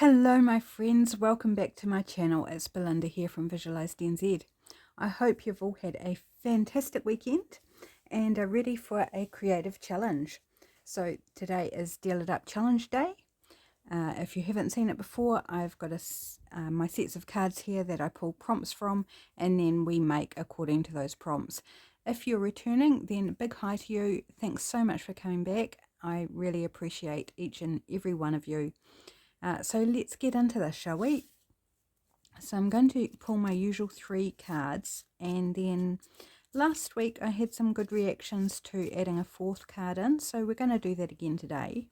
Hello my friends, welcome back to my channel. It's Belinda here from Visualised NZ. I hope you've all had a fantastic weekend and are ready for a creative challenge. So today is Deal It Up Challenge Day. If you haven't seen it before, I've got my sets of cards here that I pull prompts from, and then we make according to those prompts. If you're returning, then big hi to you. Thanks so much for coming back. I really appreciate each and every one of you. So let's get into this, shall we? So I'm going to pull my usual 3 cards, and then last week I had some good reactions to adding a 4th card in, so we're going to do that again today.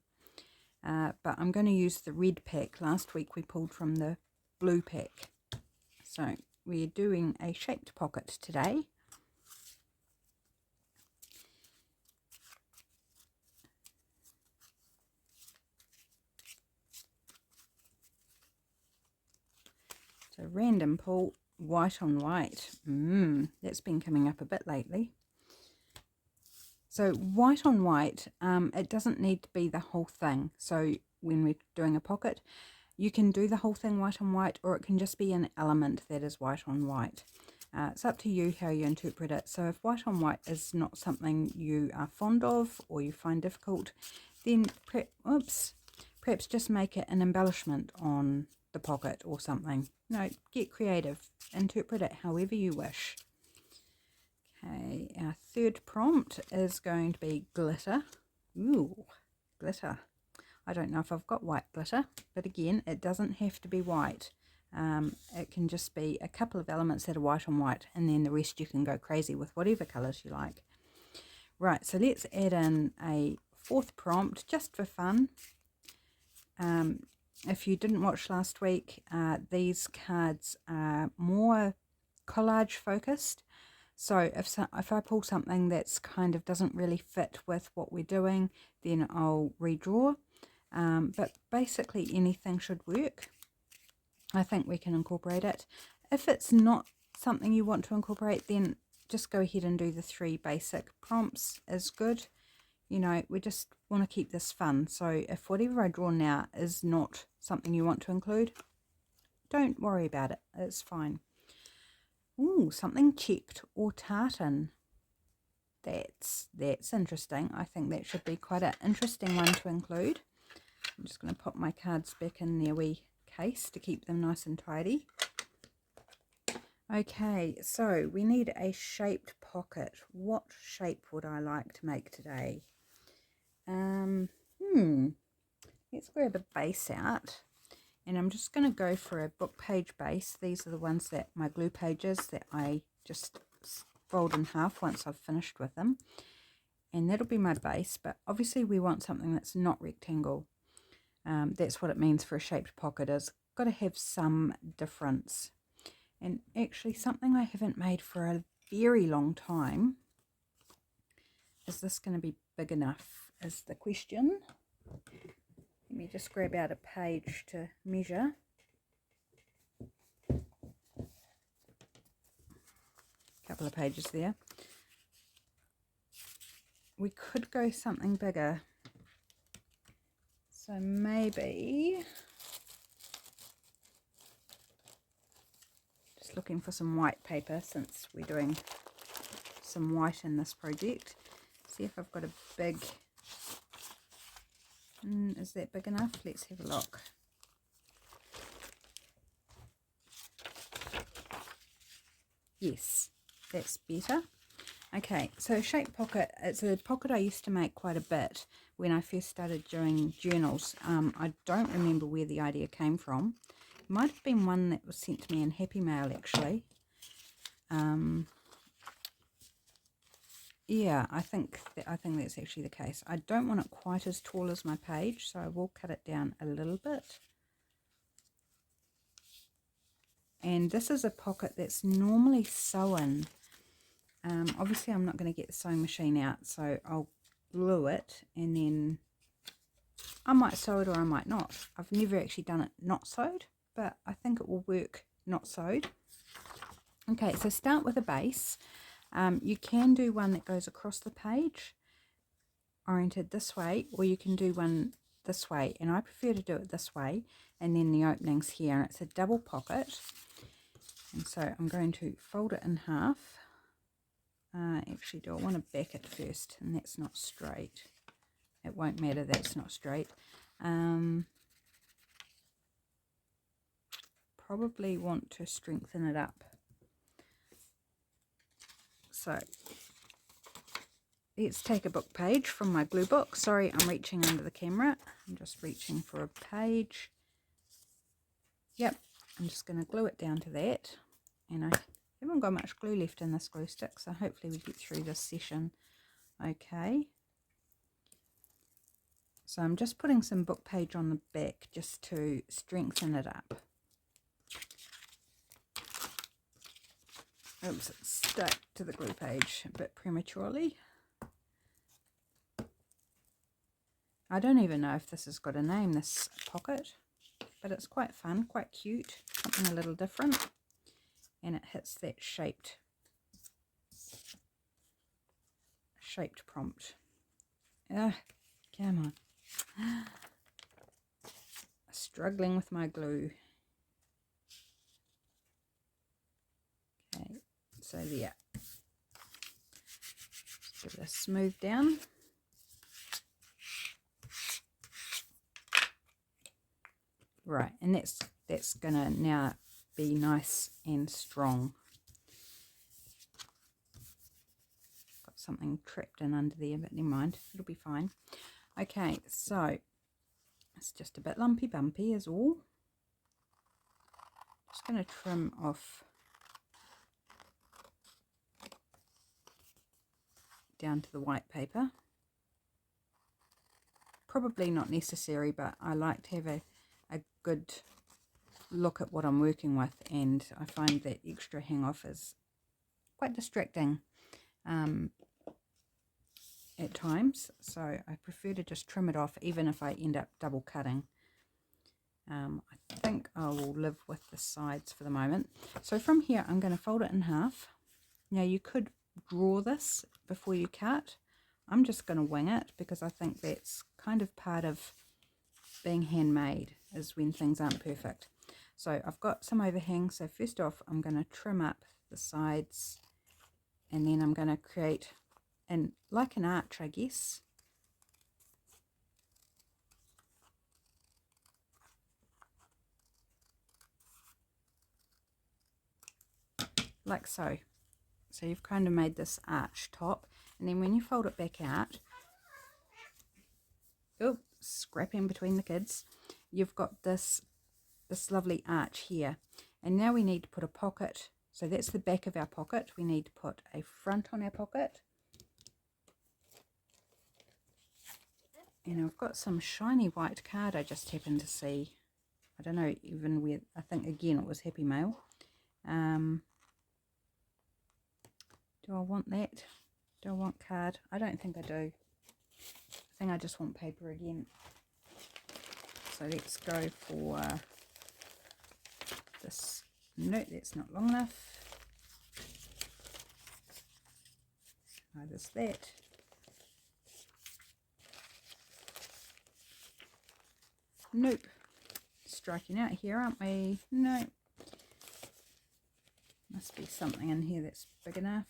But I'm going to use the red pack. Last week we pulled from the blue pack. So we're doing a shaped pocket today. So random pull, white on white. That's been coming up a bit lately. So white on white, it doesn't need to be the whole thing. So when we're doing a pocket, you can do the whole thing white on white, or it can just be an element that is white on white. It's up to you how you interpret it. So if white on white is not something you are fond of or you find difficult, then perhaps just make it an embellishment on the pocket or something. No, get creative. Interpret it however you wish. Okay, our third prompt is going to be glitter. Ooh, glitter. I don't know if I've got white glitter, but again, it doesn't have to be white. It can just be a couple of elements that are white on white, and then the rest you can go crazy with whatever colours you like. Right, so let's add in a 4th prompt just for fun. If you didn't watch last week, these cards are more collage focused. So if I pull something that's kind of doesn't really fit with what we're doing, then I'll redraw. But basically anything should work. I think we can incorporate it. If it's not something you want to incorporate, then just go ahead and do the 3 basic prompts is good. You know, we just want to keep this fun. So if whatever I draw now is not something you want to include, don't worry about it. It's fine. Ooh, something checked or tartan. That's interesting. I think that should be quite an interesting one to include. I'm just going to pop my cards back in their wee case to keep them nice and tidy. Okay, so we need a shaped pocket. What shape would I like to make today? Let's grab a base out, and I'm just going to go for a book page base. These are the ones that my glue pages that I just fold in half once I've finished with them, and that'll be my base. But obviously we want something that's not rectangle. That's what it means for a shaped pocket, is got to have some difference. And actually something I haven't made for a very long time. Is this going to be big enough is the question. Let me just grab out a page to measure. A couple of pages there. We could go something bigger. So maybe, just looking for some white paper since we're doing some white in this project. See if I've got a big, is that big enough? Let's have a look. Yes, that's better. Okay, so shape pocket, it's a pocket I used to make quite a bit when I first started doing journals. I don't remember where the idea came from. It might have been one that was sent to me in Happy Mail actually. Yeah, I think that's actually the case. I don't want it quite as tall as my page, so I will cut it down a little bit. And this is a pocket that's normally sewn. Obviously I'm not going to get the sewing machine out, so I'll glue it, and then I might sew it or I might not. I've never actually done it not sewed, but I think it will work not sewed. Okay, so start with a base. You can do one that goes across the page, oriented this way, or you can do one this way, and I prefer to do it this way, and then the opening's here, and it's a double pocket. And so I'm going to fold it in half. Actually, do I want to back it first? And that's not straight. It won't matter, that's not straight. Probably want to strengthen it up. So let's take a book page from my glue book. Sorry, I'm reaching under the camera. I'm just reaching for a page. Yep, I'm just going to glue it down to that. And I haven't got much glue left in this glue stick, so hopefully we get through this session okay. So I'm just putting some book page on the back just to strengthen it up. Oops, it stuck to the glue page a bit prematurely. I don't even know if this has got a name, this pocket, but it's quite fun, quite cute, something a little different, and it hits that shaped prompt. Come on. Struggling with my glue. Okay, so there. Just give it a smooth down. Right, and that's gonna now be nice and strong. Got something trapped in under there, but never mind, it'll be fine. Okay, so it's just a bit lumpy bumpy is all. Just going to trim off down to the white paper. Probably not necessary, but I like to have a good look at what I'm working with, and I find that extra hang off is quite distracting at times, so I prefer to just trim it off even if I end up double cutting. I think I will live with the sides for the moment. So from here I'm going to fold it in half. Now you could draw this before you cut. I'm just going to wing it because I think that's kind of part of being handmade, is when things aren't perfect. So I've got some overhang, so first off I'm going to trim up the sides, and then I'm going to create like an arch, I guess. Like so. So you've kind of made this arch top, and then when you fold it back out, oops, scrapping between the kids, you've got this lovely arch here. And now we need to put a pocket. So that's the back of our pocket. We need to put a front on our pocket. And I've got some shiny white card I just happened to see. I don't know even where, I think again it was Happy Mail. Do I want that? Do I want card? I don't think I do. I think I just want paper again. So let's go for this. No, that's not long enough. No, there's that. Nope. Striking out here, aren't we? No. Must be something in here that's big enough.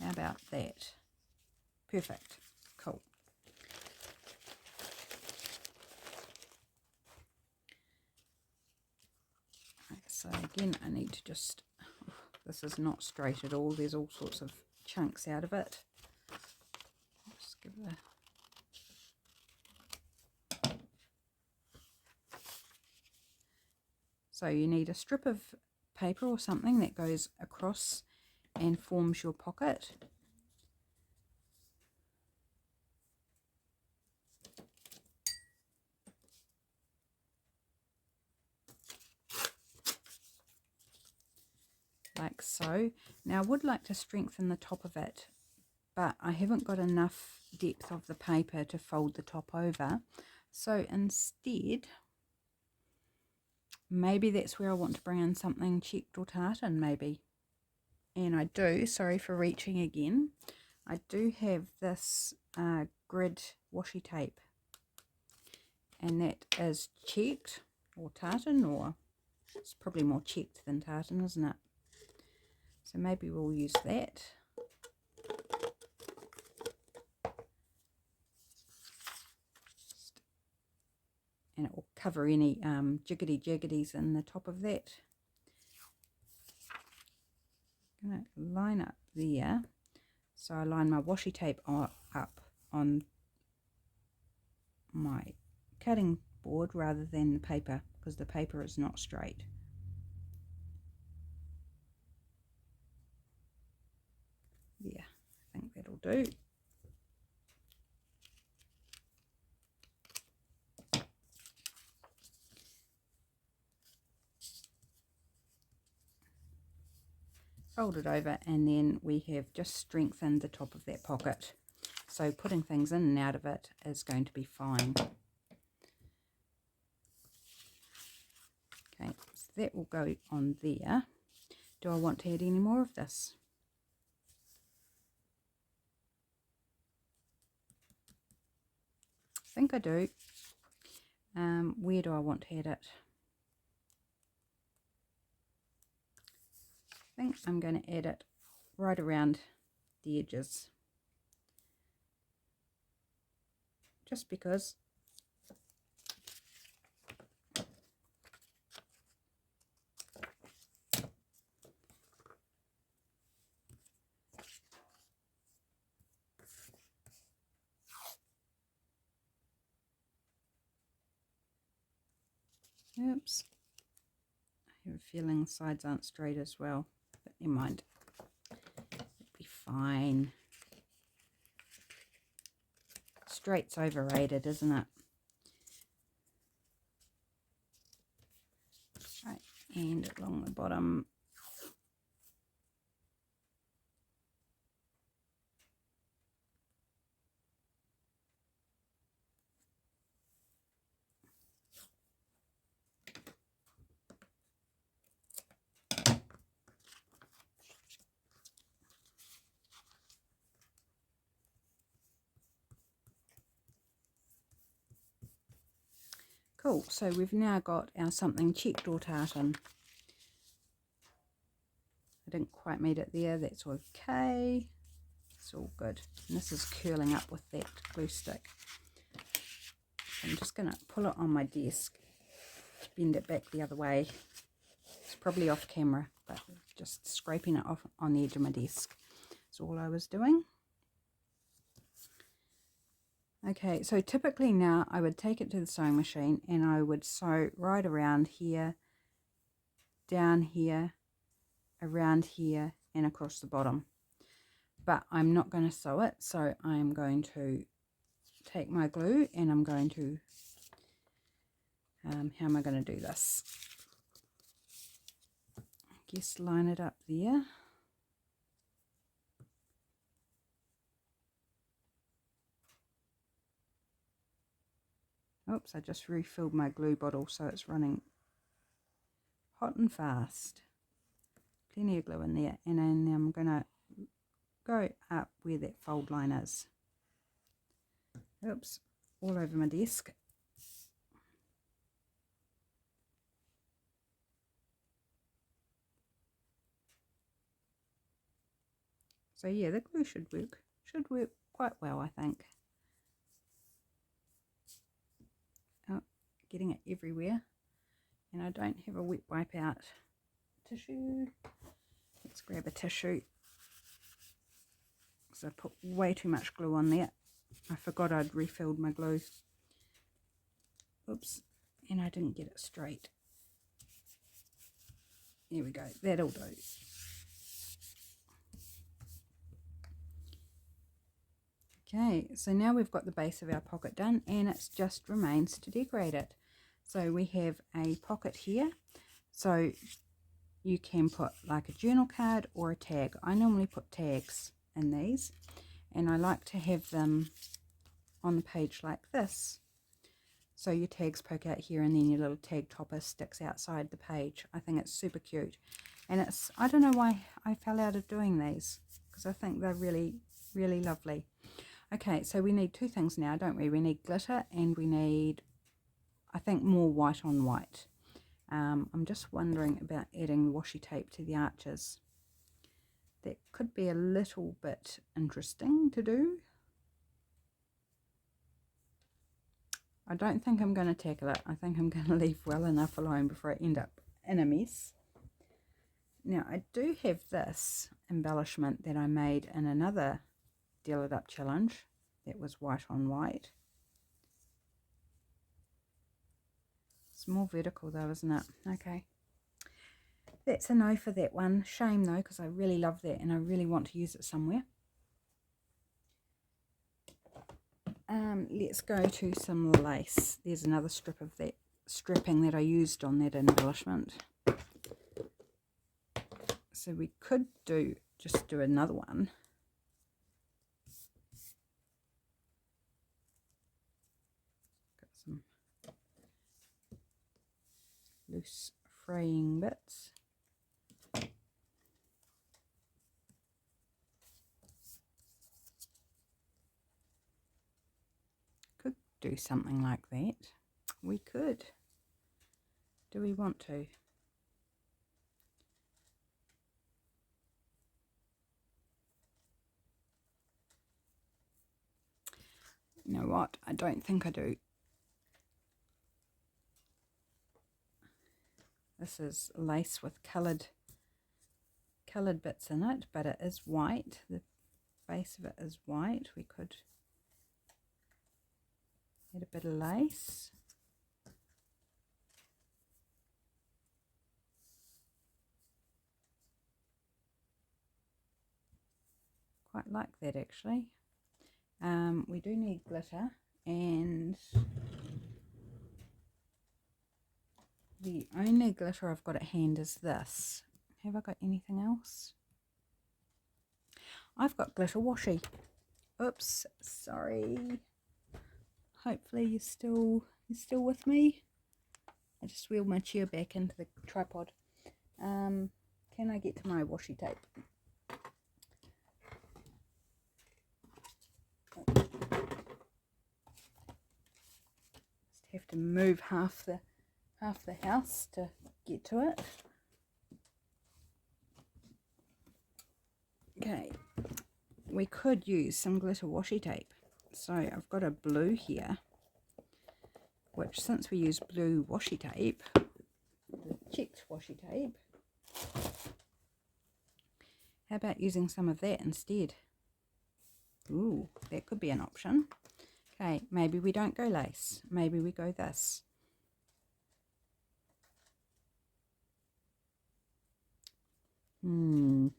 How about that? Perfect. Cool. Right, so again, I need to just, this is not straight at all. There's all sorts of chunks out of it. Just give it a, so you need a strip of paper or something that goes across and forms your pocket. Like so. Now I would like to strengthen the top of it, but I haven't got enough depth of the paper to fold the top over. So instead, maybe that's where I want to bring in something checked or tartan, maybe. And I do, sorry for reaching again. I do have this grid washi tape, and that is checked or tartan, or it's probably more checked than tartan, isn't it? So maybe we'll use that. And it will cover any jiggity-jiggities in the top of that. I'm going to line up there. So I line my washi tape up on my cutting board rather than the paper, because the paper is not straight. Yeah, I think that'll do. Fold it over, and then we have just strengthened the top of that pocket. So putting things in and out of it is going to be fine. Okay, so that will go on there. Do I want to add any more of this? I think I do. Where do I want to add it? I think I'm going to add it right around the edges, just because. Oops, I have a feeling the sides aren't straight as well, but never mind, it'll be fine. Straight's overrated, isn't it? Right, and along the bottom. Cool, so we've now got our something checked or tartan. I didn't quite meet it there, that's okay. It's all good. And this is curling up with that glue stick. So I'm just going to pull it on my desk, bend it back the other way. It's probably off camera, but just scraping it off on the edge of my desk is all I was doing. Okay, so typically now I would take it to the sewing machine and I would sew right around here, down here, around here, and across the bottom. But I'm not going to sew it, so I'm going to take my glue and I'm going to, how am I going to do this? I guess line it up there. Oops, I just refilled my glue bottle, so it's running hot and fast. Plenty of glue in there, and then I'm going to go up where that fold line is. Oops, all over my desk. So yeah, the glue should work quite well, I think. Oh, getting it everywhere, and I don't have a wet wipe out tissue. Let's grab a tissue, because I put way too much glue on there. I forgot I'd refilled my glue. Oops, and I didn't get it straight. There we go, that'll do. Okay, so now we've got the base of our pocket done, and it just remains to decorate it. So we have a pocket here, so you can put like a journal card or a tag. I normally put tags in these, and I like to have them on the page like this. So your tags poke out here, and then your little tag topper sticks outside the page. I think it's super cute. And it's, I don't know why I fell out of doing these, because I think they're really Really lovely. Okay, so we need two things now, don't we? We need glitter and we need, I think, more white on white. I'm just wondering about adding washi tape to the arches. That could be a little bit interesting to do. I don't think I'm going to tackle it. I think I'm going to leave well enough alone before I end up in a mess. Now, I do have this embellishment that I made in another Deal It Up challenge that was white on white. It's more vertical though, isn't it? Okay. That's a no for that one. Shame though, because I really love that and I really want to use it somewhere. Let's go to some lace. There's another strip of that strapping that I used on that embellishment. So we could just do another one. Got some loose fraying bits. Could do something like that. We could. Do we want to? You know what? I don't think I do. This is lace with coloured bits in it, but it is white. The base of it is white. We could add a bit of lace. Quite like that actually. We do need glitter, and the only glitter I've got at hand is this. Have I got anything else? I've got glitter washi. Oops, sorry. Hopefully you're still with me. I just wheeled my chair back into the tripod. Can I get to my washi tape? Just have to move half the house to get to it. Okay, we could use some glitter washi tape. So I've got a blue here, which since we use blue washi tape, the checked washi tape, how about using some of that instead? Ooh, that could be an option. Okay, maybe we don't go lace. Maybe we go this. I'm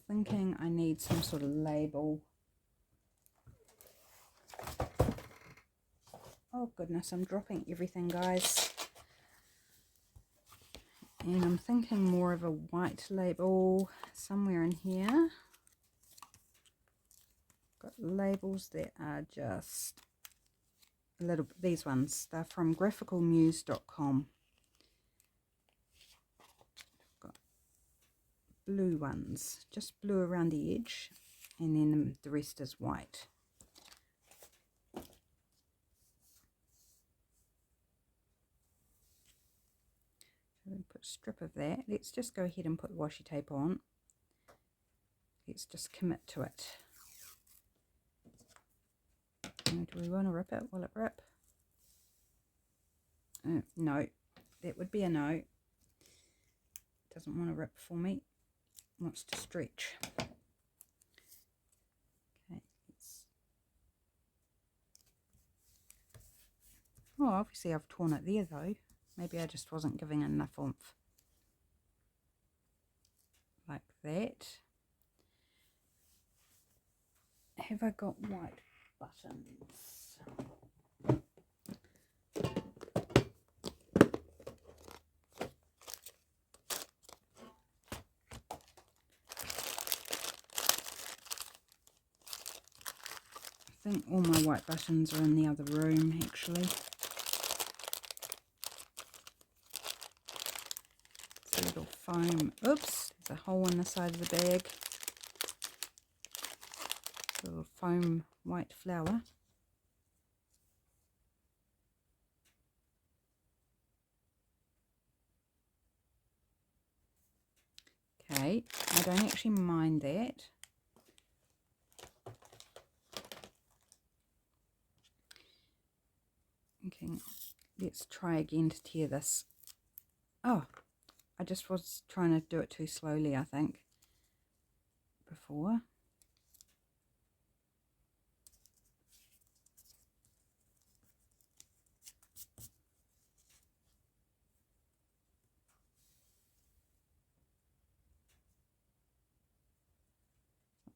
thinking I need some sort of label. Oh goodness, I'm dropping everything, guys. And I'm thinking more of a white label somewhere in here. Got labels that are just a little, these ones, they're from graphicalmuse.com. Got blue ones, just blue around the edge, and then the rest is white. So we put a strip of that. Let's just go ahead and put washi tape on. Let's just commit to it. Do we want to rip it? Will it rip? No, that would be a no. Doesn't want to rip for me. Wants to stretch. Okay. Oh, obviously I've torn it there though. Maybe I just wasn't giving enough oomph. Like that. Have I got white buttons? I think all my white buttons are in the other room actually. It's a little foam. Oops, there's a hole in the side of the bag. little foam white flower. Okay, I don't actually mind that. Okay, let's try again to tear this. Oh, I just was trying to do it too slowly, I think, before.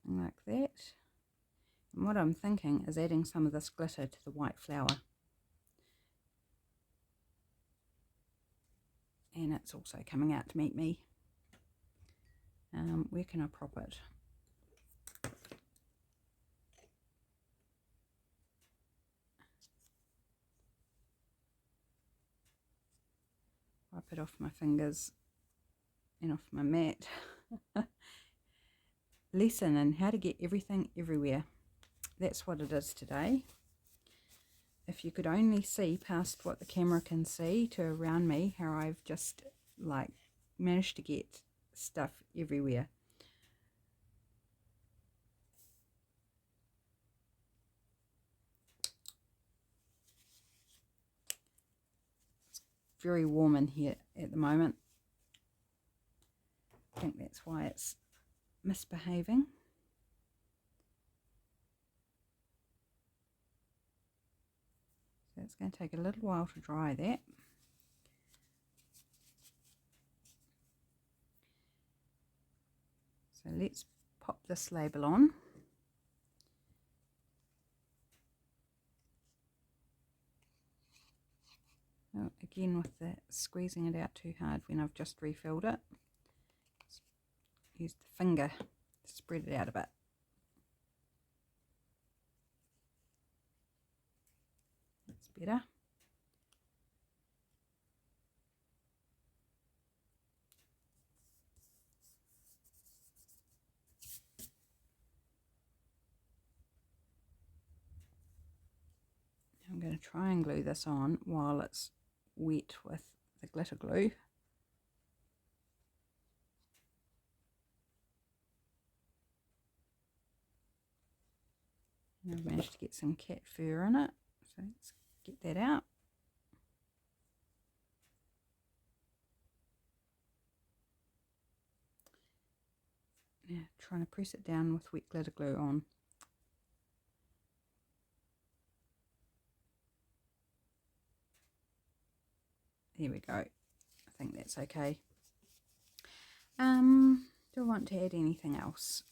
Something like that. And what I'm thinking is adding some of this glitter to the white flower. And it's also coming out to meet me. Where can I prop it? Wipe it off my fingers and off my mat. Lesson in how to get everything everywhere. That's what it is today. If you could only see past what the camera can see to around me, how I've just like managed to get stuff everywhere. It's very warm in here at the moment. I think that's why it's misbehaving. So it's going to take a little while to dry that. So let's pop this label on. Oh, again with the squeezing it out too hard when I've just refilled it. Use the finger to spread it out a bit. That's better. I'm going to try and glue this on while it's wet with the glitter glue. And I've managed to get some cat fur in it, so let's get that out. Now trying to press it down with wet glitter glue on. There we go. I think that's okay. Do I want to add anything else?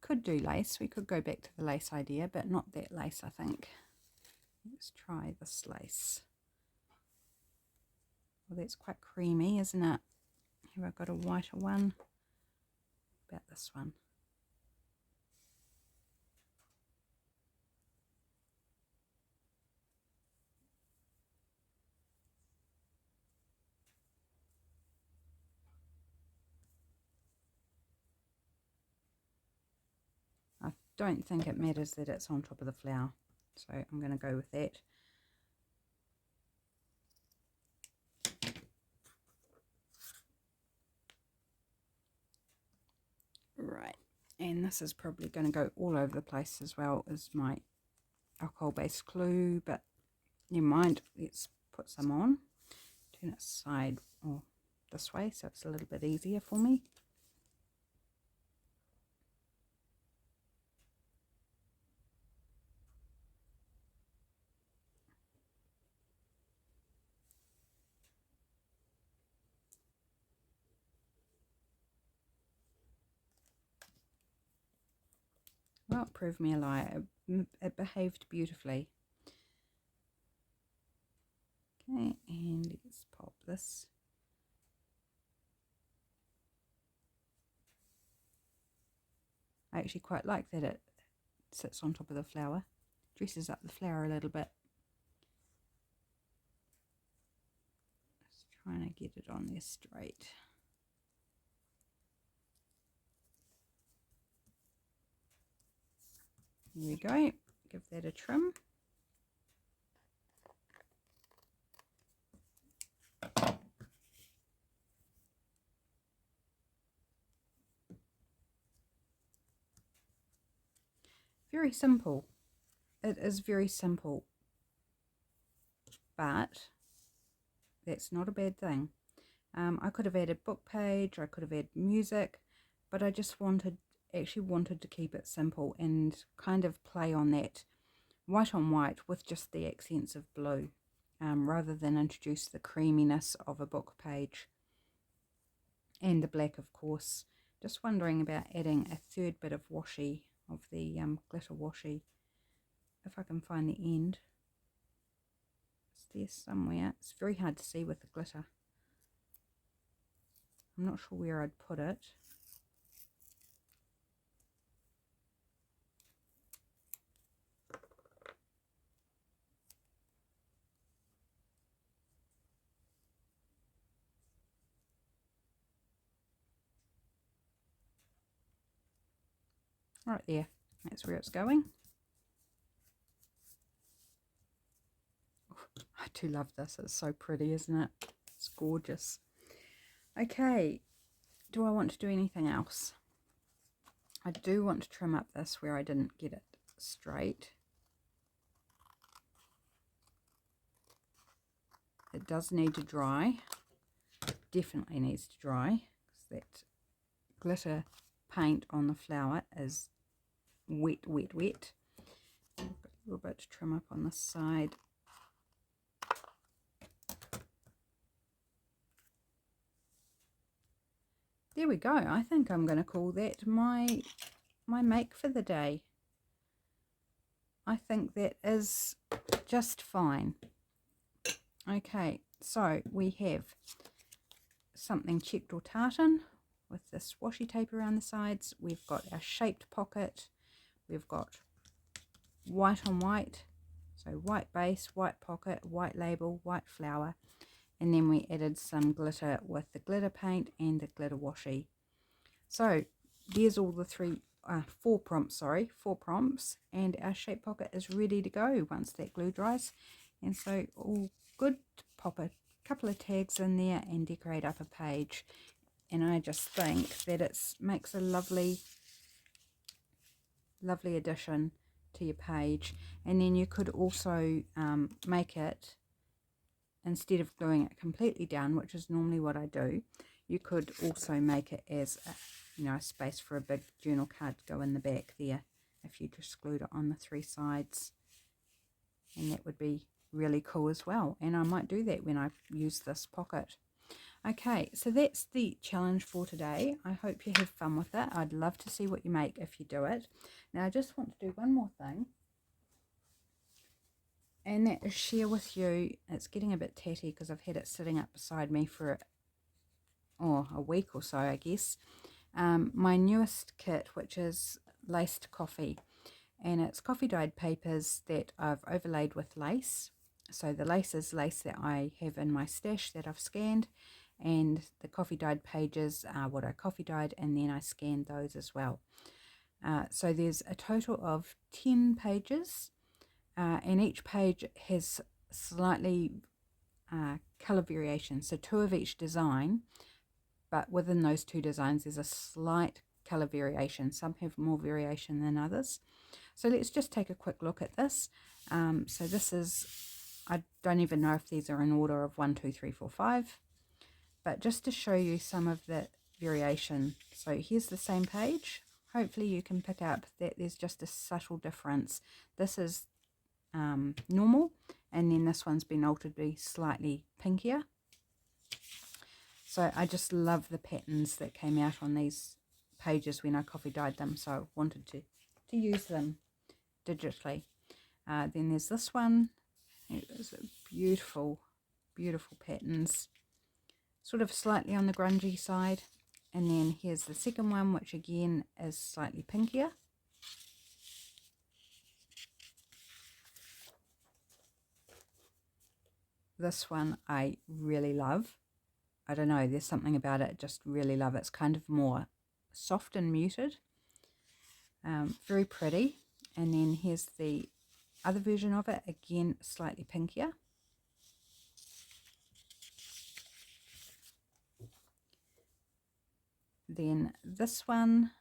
Could do lace. We could go back to the lace idea, but not that lace, I think. Let's try this lace. Well, that's quite creamy, isn't it? Here I've got a whiter one. About this one. I don't think it matters that it's on top of the flower, so I'm going to go with that. Right, and this is probably going to go all over the place as well as my alcohol based glue, but never mind, let's put some on. Turn it side or this way so it's a little bit easier for me. Well, prove me a liar. It behaved beautifully. Okay, and let's pop this. I actually quite like that it sits on top of the flower. dresses up the flower a little bit. Just trying to get it on there straight. There we go. Give that a trim. Very simple. It is very simple, but that's not a bad thing. I could have added book page, I could have added music, but I just actually wanted to keep it simple and kind of play on that white on white with just the accents of blue, rather than introduce the creaminess of a book page and the black, of course. Just wondering about adding a third bit of washi, of the glitter washi, if I can find the end. It's there somewhere. It's very hard to see with the glitter. I'm not sure where I'd put it. Right there, that's where it's going. Oh, I do love this, it's so pretty, isn't it? It's gorgeous. Okay, do I want to do anything else? I do want to trim up this where I didn't get it straight. It does need to dry, definitely needs to dry, because that glitter paint on the flower is wet, wet, wet. I've got a little bit to trim up on this side. There we go. I think I'm going to call that my make for the day. I think that is just fine. Okay, so we have something checked or tartan with this washi tape around the sides. We've got our shaped pocket. We've got white on white, so white base, white pocket, white label, white flower, and then we added some glitter with the glitter paint and the glitter washi. So there's all the four prompts, and our shape pocket is ready to go once that glue dries. And so all good to pop a couple of tags in there and decorate up a page. And I just think that it makes a lovely addition to your page. And then you could also make it, instead of gluing it completely down, which is normally what I do, you could also make it as a space for a big journal card to go in the back there if you just glued it on the three sides, and that would be really cool as well. And I might do that when I use this pocket. Okay, so that's the challenge for today. I hope you have fun with it. I'd love to see what you make if you do it. Now I just want to do one more thing, and that is share with you. It's getting a bit tatty because I've had it sitting up beside me for a week or so, I guess. My newest kit, which is Laced Coffee, and it's coffee dyed papers that I've overlaid with lace. So the lace is lace that I have in my stash that I've scanned, and the coffee dyed pages are what I coffee dyed, and then I scanned those as well. So there's a total of 10 pages, and each page has slightly colour variation, so 2 of each design, but within those 2 designs there's a slight colour variation. Some have more variation than others. So let's just take a quick look at this. So this is, I don't even know if these are in order of 1, 2, 3, 4, 5, but just to show you some of the variation. So here's the same page. Hopefully you can pick up that there's just a subtle difference. This is normal, and then this one's been altered to be slightly pinkier. So I just love the patterns that came out on these pages when I coffee dyed them, so I wanted to use them digitally. Then there's this one. It's beautiful, beautiful patterns, sort of slightly on the grungy side. And then here's the second one, which again is slightly pinkier. This one I really love. I don't know, there's something about it, just really love it. It's kind of more soft and muted. Very pretty. And then here's the other version of it, again slightly pinkier. Then this one,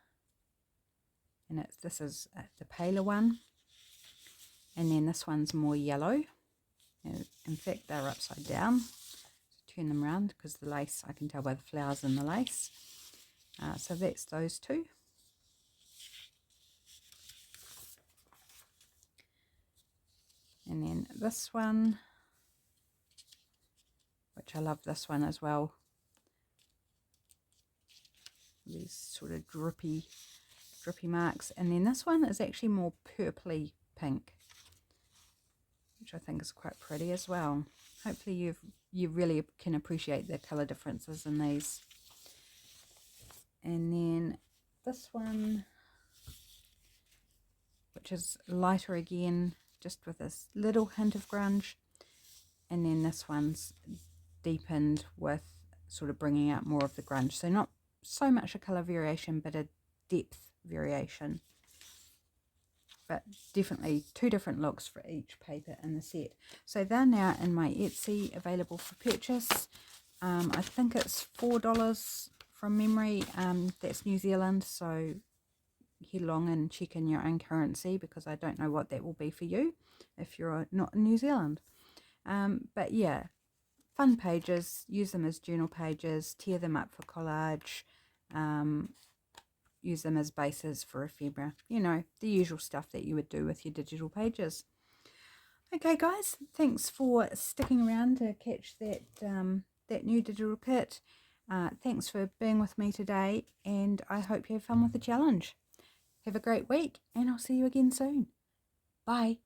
and this is the paler one, and then this one's more yellow. In fact, they're upside down. So turn them around because the lace, I can tell by the flowers in the lace. So that's those two. And then this one, which I love this one as well. These sort of drippy marks. And then this one is actually more purpley pink, which I think is quite pretty as well. Hopefully you really can appreciate the colour differences in these. And then this one, which is lighter again, just with this little hint of grunge. And then this one's deepened with sort of bringing out more of the grunge. So not so much a colour variation, but a depth variation. But definitely two different looks for each paper in the set. So they're now in my Etsy, available for purchase. I think it's $4 from memory. That's New Zealand, so head along and check in your own currency, because I don't know what that will be for you if you're not in New Zealand. But yeah, fun pages. Use them as journal pages, tear them up for collage, use them as bases for ephemera. You know, the usual stuff that you would do with your digital pages. Okay guys, thanks for sticking around to catch that that new digital kit. Thanks for being with me today, and I hope you have fun with the challenge. Have a great week, and I'll see you again soon. Bye.